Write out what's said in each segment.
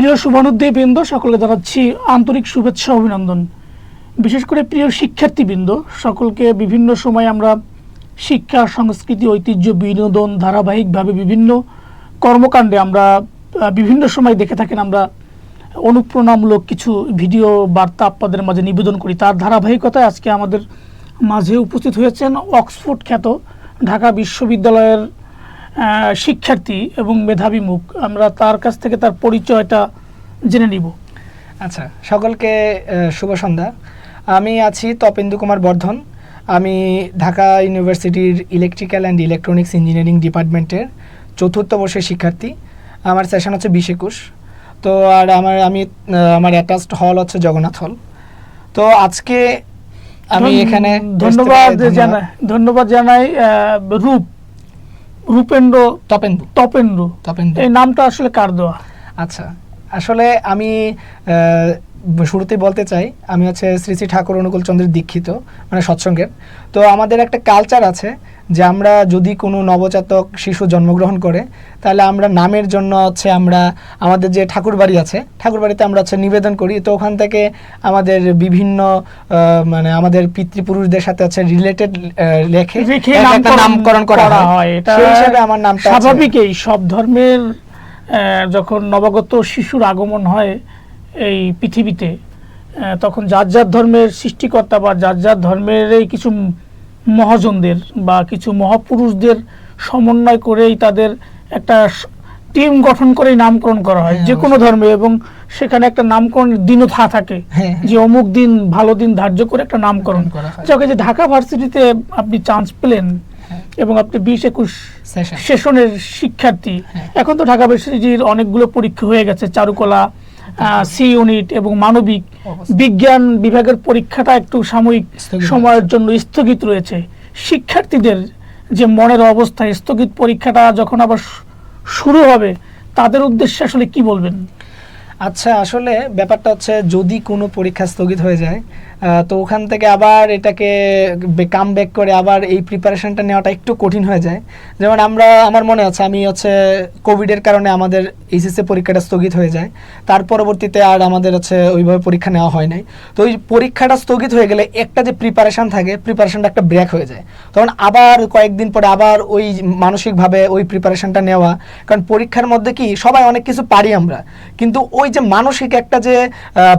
প্রিয় শুভানুদ্দেবৃন্দ, সকলে জানাচ্ছি আন্তরিক শুভেচ্ছা অভিনন্দন। বিশেষ করে প্রিয় শিক্ষার্থীবৃন্দ, সকলকে বিভিন্ন সময় আমরা শিক্ষা, সংস্কৃতি, ঐতিহ্য, বিনোদন ধারাবাহিকভাবে বিভিন্ন কর্মকাণ্ডে আমরা বিভিন্ন সময় দেখে থাকেন আমরা অনুপ্রেরণামূলক কিছু ভিডিও বার্তা আপনাদের মাঝে নিবেদন করি। তার ধারাবাহিকতায় আজকে আমাদের মাঝে উপস্থিত হয়েছেন অক্সফোর্ড খ্যাত ঢাকা বিশ্ববিদ্যালয়ের শিক্ষার্থী এবং মেধাবী মুখ। আমরা তার কাছ থেকে তার পরিচয়টা জেনে নিব। আচ্ছা, সকলকে শুভ সন্ধ্যা। আমি আছি তপেন্দু কুমার বর্ধন। আমি ঢাকা ইউনিভার্সিটির ইলেকট্রিক্যাল অ্যান্ড ইলেকট্রনিক্স ইঞ্জিনিয়ারিং ডিপার্টমেন্টের চতুর্থ বর্ষের শিক্ষার্থী। আমার সেশন হচ্ছে 20-21। তো আর আমার অ্যাটাচড হল হচ্ছে জগন্নাথ হল। তো আজকে আমি এখানে ধন্যবাদ জানাই রূপেন্দ্র তপেন্দু। এই নামটা আসলে কার দেওয়া? আচ্ছা, আসলে আমি শুরুতেই বলতে চাই, আমি হচ্ছে শ্রী শ্রী ঠাকুর অনুকূল চন্দ্রের দীক্ষিত, মানে সৎসঙ্গের। তো আমাদের একটা কালচার আছে যে আমরা যদি কোনো নবজাতক শিশু জন্মগ্রহণ করে তাহলে আমরা নামের জন্য হচ্ছে আমরা আমাদের যে ঠাকুর বাড়ি আছে, ঠাকুর বাড়িতে আমরা হচ্ছে নিবেদন করি। তো ওখান থেকে আমাদের বিভিন্ন মানে আমাদের পিতৃপুরুষদের সাথে হচ্ছে রিলেটেড লেখে নামকরণ করা হয়। সেই হিসাবে আমার নামটা স্বাভাবিকই সব ধর্মের যখন নবাগত শিশুর আগমন হয় এই পৃথিবীতে, তখন যার যার ধর্মের সৃষ্টিকর্তা বা যার যার ধর্মের এই কিছু মহাজনদের বা কিছু মহাপুরুষদের সমন্বয় করেই তাদের একটা টিম গঠন করেই নামকরণ করা হয় যে কোনো ধর্মে, এবং সেখানে একটা নামকরণের দিনও থাকে যে অমুক দিন ভালো দিন ধার্য করে একটা নামকরণ করা হয়। যে ঢাকা ভার্সিটিতে আপনি চান্স পেলেন এবং আপনি 20-21 সেশনের শিক্ষার্থী। এখন তো ঢাকা ভার্সিটির অনেকগুলো পরীক্ষা হয়ে গেছে, চারুকলা, সি ইউনিট এবং মানবিক বিজ্ঞান বিভাগের পরীক্ষাটা একটু সাময়িক সময়ের জন্য স্থগিত রয়েছে। শিক্ষার্থীদের যে মনের অবস্থা, স্থগিত পরীক্ষাটা যখন আবার শুরু হবে তাদের উদ্দেশ্যে আসলে কি বলবেন? আচ্ছা, আসলে ব্যাপারটা হচ্ছে যদি কোনো পরীক্ষা স্থগিত হয়ে যায় তো ওখান থেকে আবার এটাকে কাম ব্যাক করে আবার এই প্রিপারেশনটা নেওয়াটা একটু কঠিন হয়ে যায়। যেমন আমার মনে আছে আমি হচ্ছে কোভিডের কারণে আমাদের এইচএসসি পরীক্ষাটা স্থগিত হয়ে যায়, তার পরবর্তীতে আর আমাদের হচ্ছে ওইভাবে পরীক্ষা নেওয়া হয় নাই। তো ওই পরীক্ষাটা স্থগিত হয়ে গেলে একটা যে প্রিপারেশন থাকে, প্রিপারেশনটা একটা ব্রেক হয়ে যায়। তখন আবার কয়েকদিন পরে আবার ওই মানসিকভাবে ওই প্রিপারেশনটা নেওয়া, কারণ পরীক্ষার মধ্যে কি সবাই অনেক কিছু পারি আমরা, কিন্তু ওই যে মানসিক একটা যে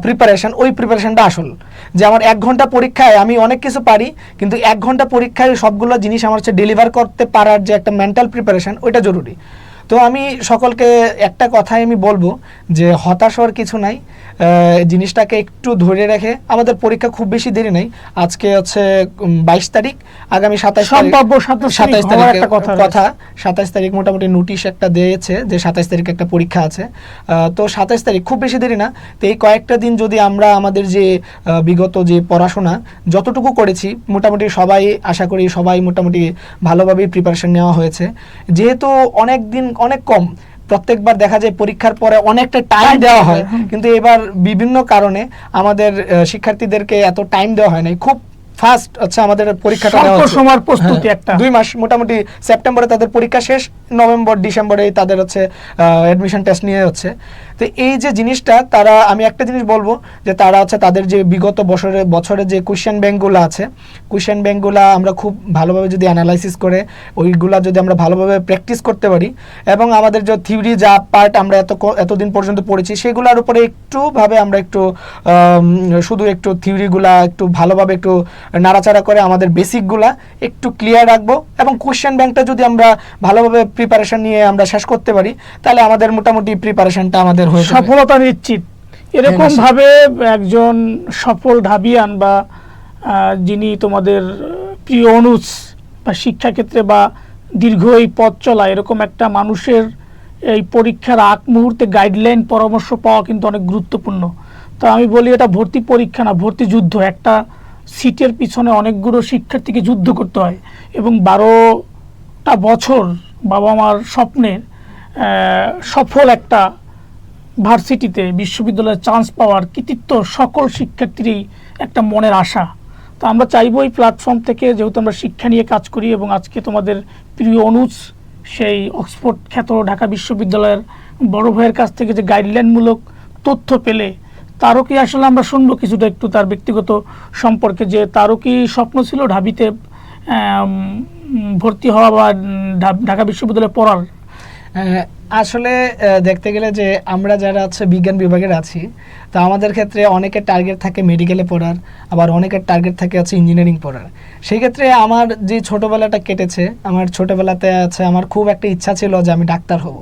প্রিপারেশন, ওই প্রিপারেশনটা আসল। যে আমার 1 ঘন্টা পরীক্ষায় আমি অনেক কিছু পারি, কিন্তু 1 ঘন্টা পরীক্ষায় সবগুলো জিনিস আমার হচ্ছে ডেলিভার করতে পারার যে একটা মেন্টাল প্রিপারেশন, ওইটা জরুরি। তো আমি সকলকে একটা কথাই আমি বলবো যে হতাশ হওয়ার কিছু নাই, জিনিসটাকে একটু ধরে রেখে, আমাদের পরীক্ষা খুব বেশি দেরি নেই। আজকে হচ্ছে 22 তারিখ, আগামী 27 তারিখ কথা 27 তারিখ মোটামুটি নোটিশ একটা দিয়েছে যে 27 তারিখ একটা পরীক্ষা আছে। তো 27 তারিখ খুব বেশি দেরি না। তো এই কয়েকটা দিন যদি আমরা আমাদের যে বিগত যে পড়াশোনা যতটুকু করেছি, মোটামুটি সবাই আশা করি সবাই মোটামুটি ভালোভাবেই প্রিপারেশন নেওয়া হয়েছে। যেহেতু অনেক কম, প্রত্যেকবার দেখা যায় পরীক্ষার পরে অনেকটা টাইম দেওয়া হয়, কিন্তু এবার বিভিন্ন কারণে আমাদের শিক্ষার্থীদেরকে এত টাইম দেওয়া হয় নাই। খুব ফার্স্ট হচ্ছে আমাদের পরীক্ষাটা নেওয়া হচ্ছে, সময়ের প্রস্তুতি একটা 2 মাস, মোটামুটি সেপ্টেম্বরে তাদের পরীক্ষা শেষ, নভেম্বর ডিসেম্বরে তাদের হচ্ছে অ্যাডমিশন টেস্ট নিয়ে হচ্ছে। তো এই যে জিনিসটা আমি একটা জিনিস বলবো যে তারা হচ্ছে তাদের যে বিগত বছরে যে কোয়েশ্চেন ব্যাংকগুলো আছে, কোয়েশ্চেন ব্যাংকগুলো আমরা খুব ভালোভাবে যদি অ্যানালাইসিস করে ওইগুলা যদি আমরা ভালোভাবে প্র্যাকটিস করতে পারি, এবং আমাদের যে থিওরি যা পার্ট আমরা এতদিন পর্যন্ত পড়েছি সেগুলোর উপরে আমরা একটু শুধু একটু থিওরিগুলা একটু ভালোভাবে একটু নাড়াচাড়া করে আমাদের বেসিকগুলা একটু ক্লিয়ার রাখবো, এবং কোয়েশ্চেন ব্যাংকটা যদি আমরা ভালোভাবে প্রিপারেশন নিয়ে আমরা শেষ করতে পারি তাহলে আমাদের মোটামুটি প্রিপারেশনটা আমাদের হয়ে যাবে, সফলতা নিশ্চিত। এরকম ভাবে একজন সফল ঢাবিয়ান বা যিনি তোমাদের প্রিয় অনুজ বা শিক্ষাক্ষেত্রে বা দীর্ঘ এই পথ চলা এরকম একটা মানুষের এই পরীক্ষার আগ মুহূর্তে গাইডলাইন পরামর্শ পাওয়া কিন্তু অনেক গুরুত্বপূর্ণ। তো আমি বলি এটা ভর্তি পরীক্ষা না, ভর্তি যুদ্ধ। একটা সিটের পিছনে অনেকগুলো শিক্ষার্থীকে যুদ্ধ করতে হয়, এবং 12টা বছর বাবা মার স্বপ্নের সফল একটা ভার্সিটিতে বিশ্ববিদ্যালয়ে চান্স পাওয়ার কৃতিত্ব সকল শিক্ষার্থীরই একটা মনের আশা। তো আমরা চাইবো এই প্ল্যাটফর্ম থেকে, যেহেতু আমরা শিক্ষা নিয়ে কাজ করি এবং আজকে তোমাদের প্রিয় অনুজ সেই অক্সফোর্ড খ্যাত ঢাকা বিশ্ববিদ্যালয়ের বড় ভাইয়ের কাছ থেকে যে গাইডলাইনমূলক তথ্য পেলে তারও কি আসলে আমরা শুনবো কিছুটা একটু তার ব্যক্তিগত সম্পর্কে, যে তারও কি স্বপ্ন ছিল ঢাবিতে ভর্তি হওয়া বা ঢাকা বিশ্ববিদ্যালয়ে পড়ার? আসলে দেখতে গেলে যে আমরা যারা আছে বিজ্ঞান বিভাগের আছি, তা আমাদের ক্ষেত্রে অনেকের টার্গেট থাকে মেডিকেলে পড়ার, আবার অনেকের টার্গেট থাকে আছে ইঞ্জিনিয়ারিং পড়ার। সেই ক্ষেত্রে আমার যে ছোটোবেলাটা কেটেছে, আমার ছোটোবেলাতে আছে আমার খুব একটা ইচ্ছা ছিল যে আমি ডাক্তার হব।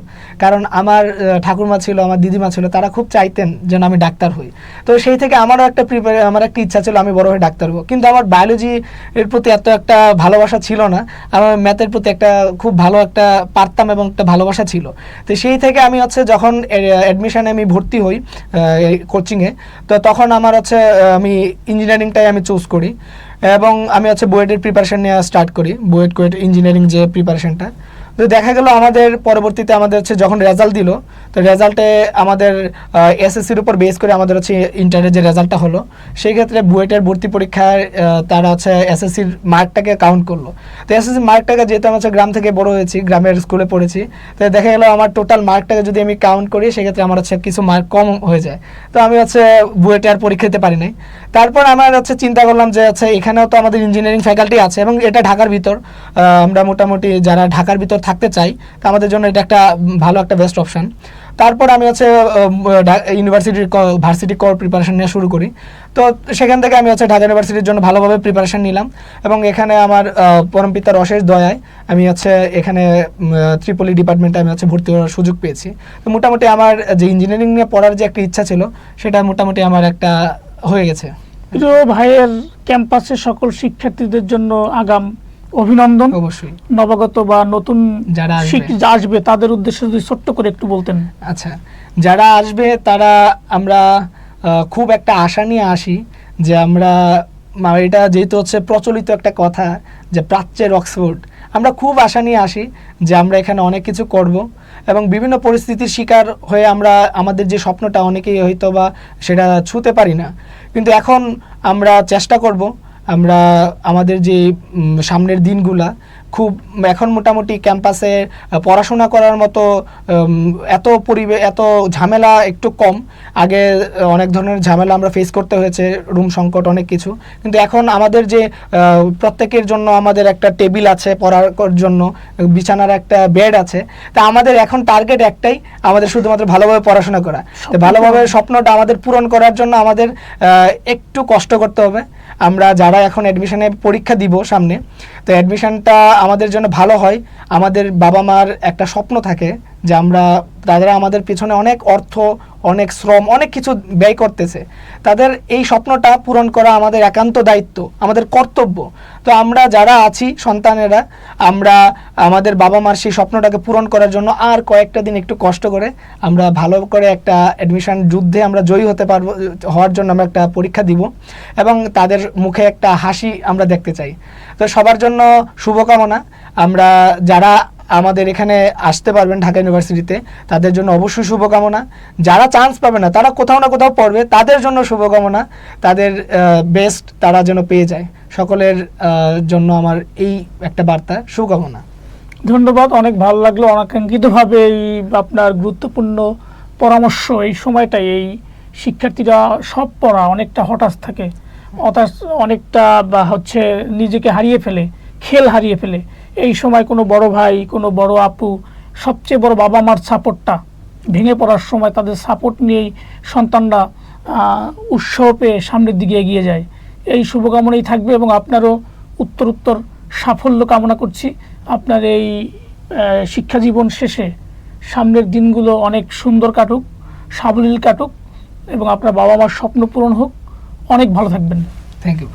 কারণ আমার ঠাকুরমা ছিল, আমার দিদিমা ছিল, তারা খুব চাইতেন যেন আমি ডাক্তার হই। তো সেই থেকে আমারও একটা আমার একটা ইচ্ছা ছিল আমি বড় হয়ে ডাক্তার হব। কিন্তু আমার বায়োলজি এর প্রতি এত একটা ভালোবাসা ছিল না, আমার ম্যাথের প্রতি একটা খুব ভালো একটা পারতাম এবং একটা ভালোবাসা ছিল। তো সেই থেকে আমি হচ্ছে যখন অ্যাডমিশনে আমি ভর্তি হই কোচিংয়ে, তো তখন আমার হচ্ছে আমি ইঞ্জিনিয়ারিংটাই আমি চুজ করি এবং আমি হচ্ছে বুয়েটের প্রিপারেশন নেওয়া স্টার্ট করি, বুয়েট কুয়েট ইঞ্জিনিয়ারিং যে প্রিপারেশনটা। তো দেখা গেল আমাদের পরবর্তীতে আমাদের হচ্ছে যখন রেজাল্ট দিল, তো রেজাল্টে আমাদের এসএসসির উপর বেস করে আমাদের হচ্ছে ইন্টারের যে রেজাল্টটা হলো, সেই ক্ষেত্রে বুয়েটের ভর্তি পরীক্ষায় তারা হচ্ছে এসএসসির মার্কটাকে কাউন্ট করলো। তো এসএসসি মার্কটাকে যেহেতু আমি হচ্ছে গ্রাম থেকে বড় হয়েছি, গ্রামের স্কুলে পড়েছি, তো দেখা গেল আমার টোটাল মার্কটাকে যদি আমি কাউন্ট করি সেক্ষেত্রে আমার হচ্ছে কিছু মার্ক কম হয়ে যায়। তো আমি হচ্ছে বুয়েটে আর পরীক্ষা দিতে পারি নাই। তারপর আমার হচ্ছে চিন্তা করলাম যে হচ্ছে এখানেও তো আমাদের ইঞ্জিনিয়ারিং ফ্যাকাল্টি আছে এবং এটা ঢাকার ভিতর, আমরা মোটামুটি যারা ঢাকার ভিতর থাকতে চাই তা আমাদের জন্য এটা একটা ভালো একটা বেস্ট অপশান। তারপর আমি হচ্ছে ভার্সিটি কর প্রিপারেশন নেওয়া শুরু করি। তো সেখান থেকে আমি হচ্ছে ঢাকা ইউনিভার্সিটির জন্য ভালোভাবে প্রিপারেশন নিলাম এবং এখানে আমার পরমপিতার অশেষ দয়ায় আমি হচ্ছে এখানে ত্রিপলি ডিপার্টমেন্টে আমি হচ্ছে ভর্তি হওয়ার সুযোগ পেয়েছি। তো মোটামুটি আমার যে ইঞ্জিনিয়ারিং নিয়ে পড়ার যে একটা ইচ্ছা ছিল সেটা মোটামুটি আমার একটা হয়ে গেছে। প্রিয় ভাইয়ের ক্যাম্পাসের সকল শিক্ষার্থীদের জন্য আগাম অভিনন্দন। অবশ্যই নবাগত বা নতুন যারা আসবে তাদের উদ্দেশ্যে যদি ছোট্ট করে একটু বলতেন। আচ্ছা, যারা আসবে তারা আমরা খুব একটা আশা নিয়ে আসি যে আমরা এটা যেহেতু হচ্ছে প্রচলিত একটা কথা যে প্রাচ্যের অক্সফোর্ড, আমরা খুব আশা নিয়ে আসি যে আমরা এখানে অনেক কিছু করব এবং বিভিন্ন পরিস্থিতির শিকার হয়ে আমরা আমাদের যে স্বপ্নটা অনেকেই হয়তো বা সেটা ছুঁতে পারি না, কিন্তু এখন আমরা চেষ্টা করব আমরা আমাদের যে সামনের দিনগুলা খুব এখন মোটামুটি ক্যাম্পাসে পড়াশোনা করার মতো এত ঝামেলা একটু কম। আগে অনেক ধরনের ঝামেলা আমরা ফেস করতে হয়েছে, রুম সংকট অনেক কিছু, কিন্তু এখন আমাদের যে প্রত্যেকের জন্য আমাদের একটা টেবিল আছে পড়ার জন্য, বিছানার একটা বেড আছে, তা আমাদের এখন টার্গেট একটাই, আমাদের শুধুমাত্র ভালোভাবে পড়াশোনা করা। তো ভালোভাবে স্বপ্নটা আমাদের পূরণ করার জন্য আমাদের একটু কষ্ট করতে হবে। আমরা যারা এখন অ্যাডমিশনে পরীক্ষা দিব সামনে, তো অ্যাডমিশনটা আমাদের জন্য ভালো হয়, আমাদের বাবা মার একটা স্বপ্ন থাকে যে তারা আমাদের পিছনে অনেক অর্থ, অনেক শ্রম, অনেক কিছু ব্যয় করতেছে, তাদের এই স্বপ্নটা পূরণ করা আমাদের একান্ত দায়িত্ব, আমাদের কর্তব্য। তো আমরা যারা আছি সন্তানেরা, আমরা আমাদের বাবা মার সেই স্বপ্নটাকে পূরণ করার জন্য আর কয়েকটা দিন একটু কষ্ট করে আমরা ভালো করে একটা অ্যাডমিশন যুদ্ধে আমরা জয়ী হওয়ার জন্য আমরা একটা পরীক্ষা দিব এবং তাদের মুখে একটা হাসি আমরা দেখতে চাই। তো সবার জন্য শুভকামনা। আমরা যারা আমাদের এখানে আসতে পারবেন ঢাকা ইউনিভার্সিটিতে তাদের জন্য অবশ্যই শুভকামনা, যারা চান্স পাবে না তারা কোথাও না কোথাও পড়বে তাদের জন্য শুভকামনা, তাদের বেস্ট তারা যেন পেয়ে যায়। সকলের জন্য আমার এই একটা বার্তা, শুভকামনা। ধন্যবাদ, অনেক ভালো লাগলো। অনাকাঙ্ক্ষিতভাবে এই আপনার গুরুত্বপূর্ণ পরামর্শ এই সময়টাই, এই শিক্ষার্থীরা সব পড়া অনেকটা হতাশ থাকে, অনেকটা বা হচ্ছে নিজেকে হারিয়ে ফেলে, খেল হারিয়ে ফেলে। এই সময় কোনো বড় ভাই, কোনো বড় আপু, সবচেয়ে বড় বাবা মার সাপোর্টটা ভেঙে পড়ার সময় তাদের সাপোর্ট নিয়েই সন্তানরা উৎসাহ পেয়ে সামনের দিকে এগিয়ে যায়। এই শুভকামনাই থাকবে এবং আপনারও উত্তর সাফল্য কামনা করছি। আপনার এই শিক্ষা জীবন শেষে সামনের দিনগুলো অনেক সুন্দর কাটুক, সাবলীল কাটুক এবং আপনার বাবা মার স্বপ্ন পূরণ হোক। অনেক ভালো থাকবেন। Thank you.